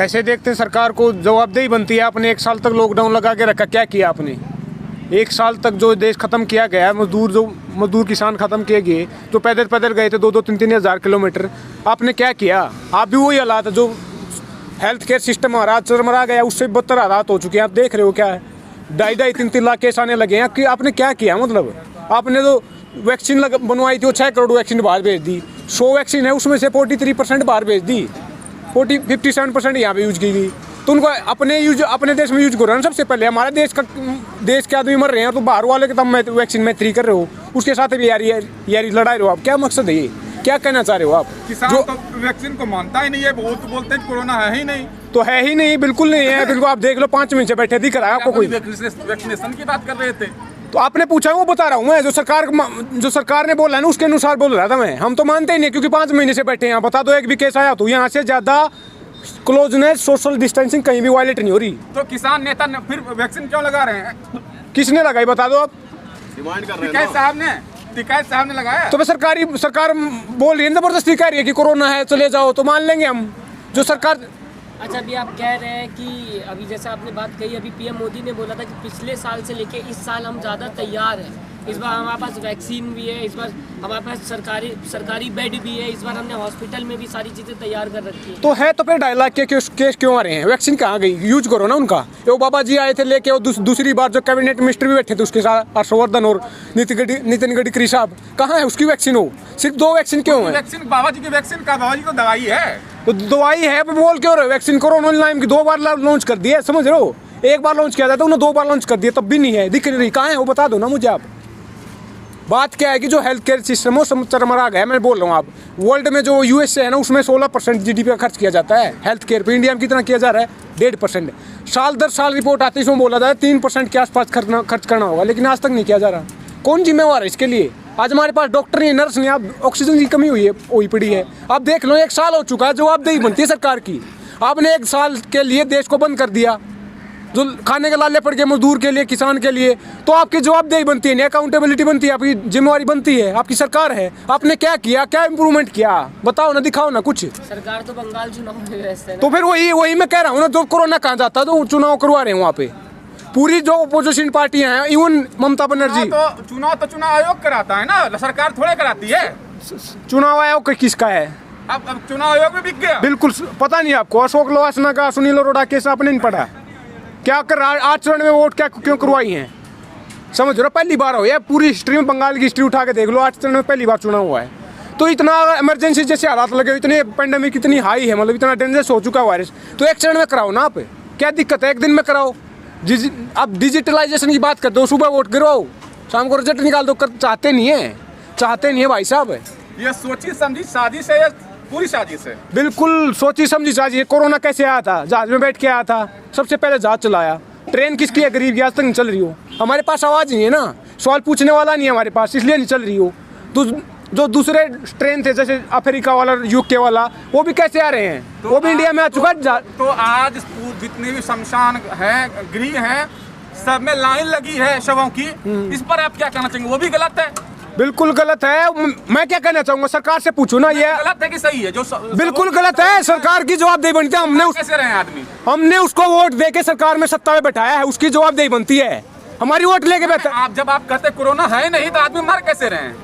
कैसे देखते हैं सरकार को? जवाबदेही बनती है। आपने 1 साल तक लॉकडाउन लगा के रखा, क्या किया आपने? 1 साल तक जो देश ख़त्म किया गया, मजदूर किसान ख़त्म किए गए, जो पैदल पैदल गए थे 2-2, 3-3 हज़ार किलोमीटर, आपने क्या किया? आप भी वही हालात है, जो हेल्थ केयर सिस्टम हमारा चरमरा गया, उससे 72 हालात हो चुके हैं। आप देख रहे हो क्या है, 2.5 3 लाख केस आने लगे हैं कि आपने क्या किया? मतलब आपने तो वैक्सीन बनवाई थी, वो 6 करोड़ वैक्सीन बाहर भेज दी। 100 वैक्सीन है, उसमें से 43% बाहर भेज दी, 57% यहाँ पे यूज की गई। तो उनको अपने देश में यूज करो ना सबसे पहले। हमारे देश के आदमी मर रहे हैं, तो बाहर वाले के तब वैक्सीन मैत्री कर रहे हो, उसके साथ भी यारी लड़ा रहे हो आप। क्या मकसद है ये? क्या कहना चाह रहे हो आप? किसान जो तो वैक्सीन को मानता ही नहीं है, बहुत बोलते हैं कोरोना है ही नहीं। तो है ही नहीं, बिल्कुल नहीं है। बिल्कुल आप देख लो, 5 मिनट से बैठे दिख रहा है आपको कोई? वैक्सीनेशन की बात कर रहे थे तो आपने पूछा, वो बता रहा हूँ मैं। जो सरकार ने बोला है ना, उसके अनुसार बोल रहा था मैं। हम तो मानते ही नहीं, क्योंकि 5 महीने से बैठे हैं। बता दो एक भी केस आया तो? यहाँ से ज्यादा क्लोजनेस, सोशल डिस्टेंसिंग कहीं भी वायलेट नहीं हो रही। तो किसान नेता ने फिर वैक्सीन क्यों लगा रहे हैं? किसने लगाई बता दो आप? डिमांड कर रहे हैं टिकैत साहब ने लगाया। तो सरकार बोल रही है, जबरदस्ती कह रही है कि कोरोना है चले जाओ, तो मान लेंगे हम। जो सरकार अच्छा, अभी आप कह रहे हैं कि अभी जैसा आपने बात कही, अभी पीएम मोदी ने बोला था कि पिछले साल से लेके इस साल हम ज़्यादा तैयार हैं। इस बार हमारे पास वैक्सीन भी है, इस बार हमारे पास सरकारी बेड भी है, इस बार हमने हॉस्पिटल में भी सारी चीज़ें तैयार कर रखी है। तो है, तो फिर 2.5 लाख के केस क्यों आ रहे हैं? वैक्सीन कहाँ गई? यूज करो ना उनका। वो बाबा जी आए थे लेके, वो दूसरी बार जो कैबिनेट मिनिस्टर भी बैठे थे उसके साथ, हर्षवर्धन और नितिन गडकरी साहब, कहाँ है उसकी वैक्सीन? हो सिर्फ 2 वैक्सीन क्यों है? वैक्सीन बाबा जी की वैक्सीन का, बाबा जी को दवाई है तो दवाई है, बोल क्यों रहे? वैक्सीन कोरोना नाम की 2 बार लॉन्च कर दिया, समझ रहे हो? 1 बार लॉन्च किया था, उन्होंने 2 बार लॉन्च कर दिया, तब भी नहीं है, दिख नहीं रही। कहाँ है वो? बता दो ना मुझे आप। बात क्या है कि जो हेल्थ केयर सिस्टम हो सब चरमरा गया है। मैं बोल रहा हूँ, आप वर्ल्ड में जो यूएसए है ना, उसमें 16% जीडीपी का खर्च किया जाता है हेल्थ केयर पे। इंडिया में कितना किया जा रहा है? 1.5%। साल दर साल रिपोर्ट आती है, इसमें बोला जाता है 3% के आसपास खर्च करना होगा, लेकिन आज तक नहीं किया जा रहा। कौन जिम्मेवार है इसके लिए? आज हमारे पास डॉक्टर नहीं, नर्स नहीं, अब ऑक्सीजन की कमी हुई पड़ी है। आप देख लो, 1 साल हो चुका है, जवाबदेही बनती है सरकार की। आपने 1 साल के लिए देश को बंद कर दिया, जो खाने के लाले पड़ गए मजदूर के लिए, किसान के लिए। तो आपकी जवाबदेही बनती है, अकाउंटेबिलिटी बनती है, आपकी जिम्मेवारी बनती है, आपकी सरकार है। आपने क्या किया? क्या इंप्रूवमेंट किया? बताओ ना, दिखाओ ना कुछ। सरकार तो बंगाल चुनाव में व्यस्त है ना। तो फिर वही मैं कह रहा हूँ ना, जो कोरोना कहाँ जाता, तो चुनाव करवा रहे हैं वहाँ पे। पूरी जो अपोजिशन पार्टियां हैं, इवन ममता बनर्जी। तो चुनाव आयोग कराता है ना, सरकार थोड़े कराती है। चुनाव आयोग किसका है? अब चुनाव आयोग में बिक गया। बिल्कुल पता नहीं आपको? अशोक लवासना का, सुनील अरोड़ा केस आपने नहीं पढ़ा? क्या कर रहा? 8 चरण में वोट क्यों करवाई हैं? समझ रहे हो? पहली बार हो, पूरी हिस्ट्री में, बंगाल की हिस्ट्री उठा के देख लो, 8 चरण में पहली बार चुनाव हुआ है। तो इतना इमरजेंसी जैसे हालात लगे, इतने पेंडेमिक इतनी हाई है, मतलब इतना डेंजरस हो चुका है वायरस, तो 1 चरण में कराओ ना आप। क्या दिक्कत है? 1 दिन में कराओ। अब डिजिटलाइजेशन की बात करते हो, सुबह वोट गिरवाओ, शाम को रिजल्ट निकाल दो। चाहते नहीं है भाई साहब। ये सोची समझी साजिश है, पूरी साजिश है। बिल्कुल सोची समझी साजिश है। कोरोना कैसे आया था? जहाज में बैठ के आया था, सबसे पहले जहाज चलाया। ट्रेन किसकी है? गरीब की, आज तक नहीं चल रही हो। हमारे पास आवाज़ नहीं है ना, सवाल पूछने वाला नहीं है हमारे पास, इसलिए नहीं चल रही हो। तो जो दूसरे ट्रेन थे, जैसे अफ्रीका वाला, यूके वाला, वो भी कैसे आ रहे हैं? तो वो भी इंडिया में आ चुका है। तो आज जितने भी शमशान हैं, गृह हैं, सब में लाइन लगी है शवों की। इस पर आप क्या कहना चाहेंगे? वो भी गलत है? बिल्कुल गलत है। मैं क्या कहना चाहूंगा, सरकार से पूछो ना, ये गलत है कि सही है? जो बिल्कुल गलत है। सरकार की जवाबदेही बनती है। हमने उसको वोट देके सरकार में सत्ता में बैठाया है, उसकी जवाबदेही बनती है। हमारी वोट लेके बैठा। आप जब आप कहते कोरोना है नहीं, तो आदमी मर कैसे रहे हैं?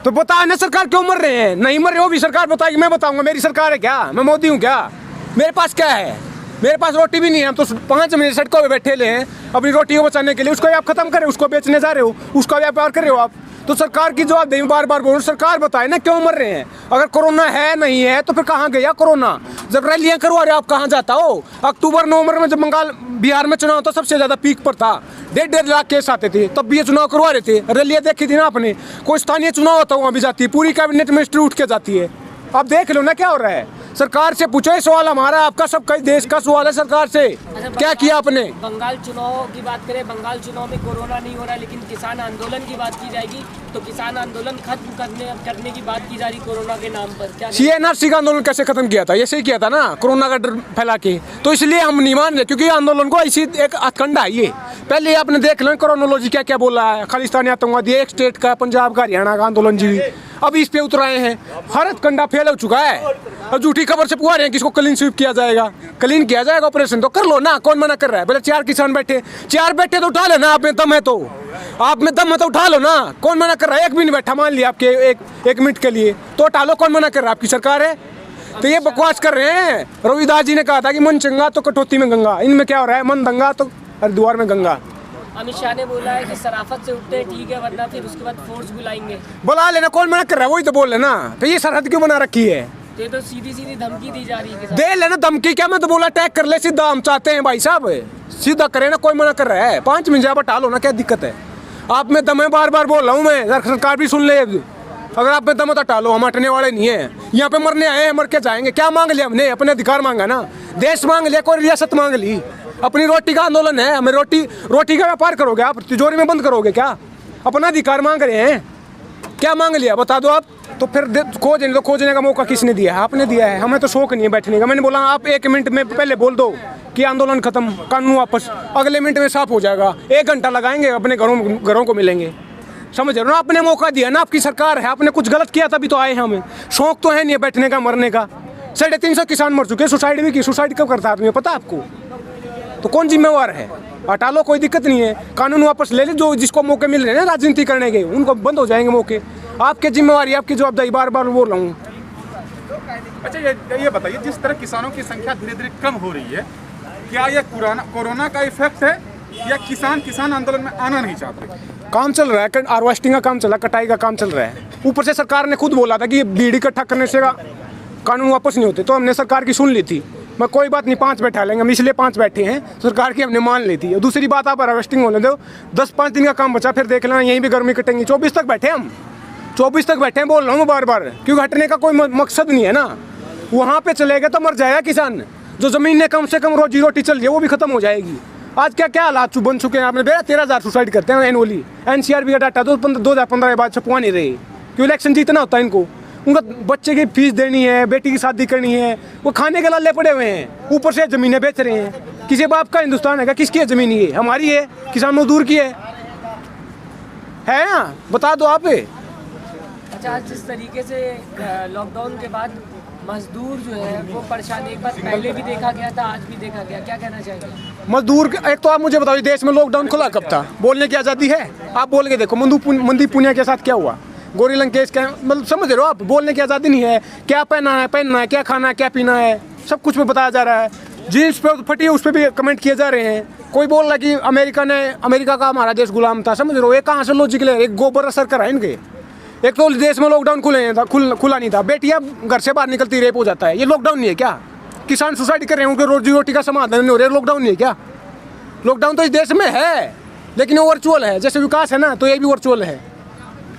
तो बता ना, सरकार क्यों मर रहे हैं? नहीं मर रहे हो भी सरकार बताएगी, मैं बताऊंगा मेरी सरकार है क्या? मैं मोदी हूँ क्या? मेरे पास क्या है? मेरे पास रोटी भी नहीं है। हम तो 5 महीने सड़कों पे बैठे ले हैं अपनी रोटी को बचाने के लिए। उसको आप खत्म करें, उसको बेचने जा रहे हो, उसका व्यापार कर रहे हो आप। तो सरकार की जवाबदेही बार बार बोलो, सरकार बताए ना क्यों मर रहे हैं। अगर कोरोना है नहीं है तो फिर कहाँ गया कोरोना? जब रैलियां करवा रहे हो आप, कहाँ जाता हो? अक्टूबर नवंबर में जब बिहार में चुनाव था, सबसे ज्यादा पीक पर था, 1.5 लाख केस आते थे, तब भी ये चुनाव करवा रहे थे। रैलियां देखी थी ना आपने? कोई स्थानीय चुनाव होता वहाँ भी जाती है, पूरी कैबिनेट मिनिस्ट्री उठ के जाती है। आप देख लो ना क्या हो रहा है। सरकार से पूछो, ये सवाल हमारा, आपका, सबका देश का सवाल है सरकार से। क्या किया आपने? बंगाल चुनाव की बात करें, बंगाल चुनाव में कोरोना नहीं हो रहा, लेकिन किसान आंदोलन की बात की जाएगी तो किसान आंदोलन खत्म करने की बात की जा रही कोरोना के नाम पर। क्या CNRC का आंदोलन कैसे खत्म किया था? ऐसे ही किया था ना, कोरोना का डर फैला के। तो इसलिए हम नहीं मान रहे, क्योंकि आंदोलन को ऐसी एक हथकंडा है ये। पहले आपने देख लो कोरोनोलॉजी क्या क्या बोला है। खालिस्तानी आतंकवादी, एक स्टेट का, पंजाब का, हरियाणा का आंदोलन जी, अब इस पे उतर आए हैं। हर हथकंडा फेल हो चुका है। अब झूठी खबर से पुआ रहे हैं किसको क्लीन स्वीप किया जाएगा, क्लीन किया जाएगा, ऑपरेशन तो कर लो ना, कौन मना कर रहा है। पहले 4 किसान बैठे, 4 बैठे तो उठा लेना, आप में दम है तो, आप में दम है तो उठा लो ना, कौन मना कर रहा है। एक भी नहीं बैठा, मान लिया आपके एक मिनट के लिए तो उठा लो, कौन मना कर रहा है, आपकी सरकार है। तो ये बकवास कर रहे हैं। रविदास जी ने कहा था कि मन चंगा तो कटौती में गंगा, इनमें क्या हो रहा है, मन दंगा तो हरिद्वार में गंगा। अमित शाह ने बोला है कि शराफत से उठते ठीक है, वरना फिर उसके बाद फोर्स बुलाएंगे। बुला लेना, कौन मना कर रहा है, वही तो बोल लेना। तो ये सरहद क्यों बना रखी है, ये तो सीधी सीधी धमकी दी जा रही है। दे लेना धमकी, क्या मैं तो बोला अटैक कर ले सीधा, हम चाहते हैं भाई साहब सीधा करे ना, कोई मना कर रहा है। 5 मिनट आप हटा लो ना, क्या दिक्कत है। आप में दम है, बार बार बोल रहा हूँ मैं, सरकार भी सुन ले। अगर आप में दम है तो हटा लो, हम हटने वाले नहीं है, यहाँ पे मरने आए हैं, मर के जाएंगे। क्या मांग लिया हमने, अपने अधिकार मांगा ना, देश मांग लिया, कोई रियासत मांग ली, अपनी रोटी का आंदोलन है। हमें रोटी का व्यापार करोगे आप, तिजोरी में बंद करोगे क्या, अपना अधिकार मांग रहे हैं। क्या मांग लिया बता दो आप, तो फिर खोजने का मौका किसने दिया है, आपने दिया है। हमें तो शौक नहीं है बैठने का। मैंने बोला आप 1 मिनट में पहले बोल दो कि आंदोलन खत्म, कानून वापस, अगले मिनट में साफ हो जाएगा। 1 घंटा लगाएंगे, अपने घरों को मिलेंगे। समझ रहे हो ना, आपने मौका दिया ना, आपकी सरकार है, आपने कुछ गलत किया तभी तो आए हैं। हमें शौक तो है नहीं बैठने का, मरने का। 350 किसान मर चुके, सुसाइड भी की। सुसाइड कब करता आदमी, पता आपको? तो कौन जिम्मेवार है, हटा लो, कोई दिक्कत नहीं है। कानून वापस ले ले, जो जिसको मौके मिल रहे हैं राजनीति करने के, उनको बंद हो जाएंगे मौके। आपकी जिम्मेवारी, आपकी जवाबदारी, बार बार बोल रहा हूँ। अच्छा ये बताइए, जिस तरह किसानों की संख्या धीरे धीरे कम हो रही है, क्या ये कोरोना का इफेक्ट है या किसान आंदोलन में आना नहीं चाहते? काम चल रहा है, हार्वेस्टिंग का काम चल रहा है, कटाई का काम चल रहा है। ऊपर से सरकार ने खुद बोला था कि भीड़ इकट्ठा करने से कानून वापस नहीं होते, तो हमने सरकार की सुन ली थी। मैं कोई बात नहीं, 5 बैठा लेंगे, हम इसलिए 5 बैठे हैं, सरकार की हमने मान ली थी। और दूसरी बात, आप हार्वेस्टिंग होने दो, 10-5 दिन का काम बचा, फिर देख लेना, यहीं भी गर्मी कटेंगी। 24 तक बैठे हम, 24 तक बैठे हैं, बोल रहा हूँ बार बार, क्योंकि हटने का कोई मकसद नहीं है ना। वहाँ पे चलेगा तो मर जाएगा किसान। जो ज़मीन ने कम से कम रोजी रोटी चल रही है वो भी खत्म हो जाएगी। आज क्या हालात बन चुके हैं, आपने देखा 13,000 सुसाइड करते हैं एनुअली। NCRB का डाटा 2015 के बाद छपवा नहीं रहे, क्यों इलेक्शन जीतना होता है इनको। उनका बच्चे की फीस देनी है, बेटी की शादी करनी है, वो खाने के लाले पड़े हुए हैं, ऊपर से ज़मीनें बेच रहे हैं। किसी बाप का हिंदुस्तान है क्या? किसकी है ज़मीन? ये हमारी है, किसान मजदूर की है ना? बता दो आप। अच्छा, आज जिस तरीके से लॉकडाउन के बाद मजदूर जो है वो परेशान, एक बार पहले भी देखा गया था, आज भी देखा गया, क्या कहना चाहेंगे? मजदूर, एक तो आप मुझे बताइए, देश में लॉकडाउन खुला कब था? बोलने की आज़ादी है? आप बोल के देखो, मनदीप पुनिया के साथ क्या हुआ, गौरी लंकेश का, मतलब समझ रहे हो आप, बोलने की आज़ादी नहीं है। क्या पहनना है, क्या खाना है, क्या पीना है, सब कुछ में बताया जा रहा है। जीन्स पे फटी है, उस पर भी कमेंट किए जा रहे हैं। कोई बोल रहा कि अमेरिका का हमारा देश गुलाम था। समझ रहे हो, ये कहाँ से लॉजिक ले? एक गोबर असर करा इनके। एक तो देश में लॉकडाउन खुला नहीं था, बेटियां घर से बाहर निकलती रेप हो जाता है, ये लॉकडाउन नहीं है क्या? किसान सुसाइड कर रहे हैं, उनके रोजी रोटी का समाधान नहीं हो रहा है, लॉकडाउन नहीं है क्या? लॉकडाउन तो इस देश में है, लेकिन वो वर्चुअल है। जैसे विकास है ना, तो ये भी वर्चुअल है।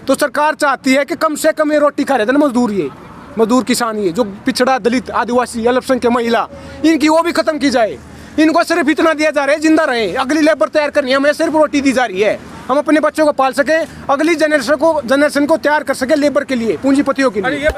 तो सरकार चाहती है कि कम से कम ये रोटी खा रहे थे ना मजदूर किसान, ये जो पिछड़ा, दलित, आदिवासी, अल्पसंख्यक महिला, इनकी वो भी खत्म की जाए। इनको सिर्फ इतना दिया जा रहा है, जिंदा रहे, अगली लेबर तैयार करनी है, हमें सिर्फ रोटी दी जा रही है। हम अपने बच्चों को पाल सकें, अगली जनरेशन को तैयार कर सके लेबर के लिए, पूंजीपतियों के लिए।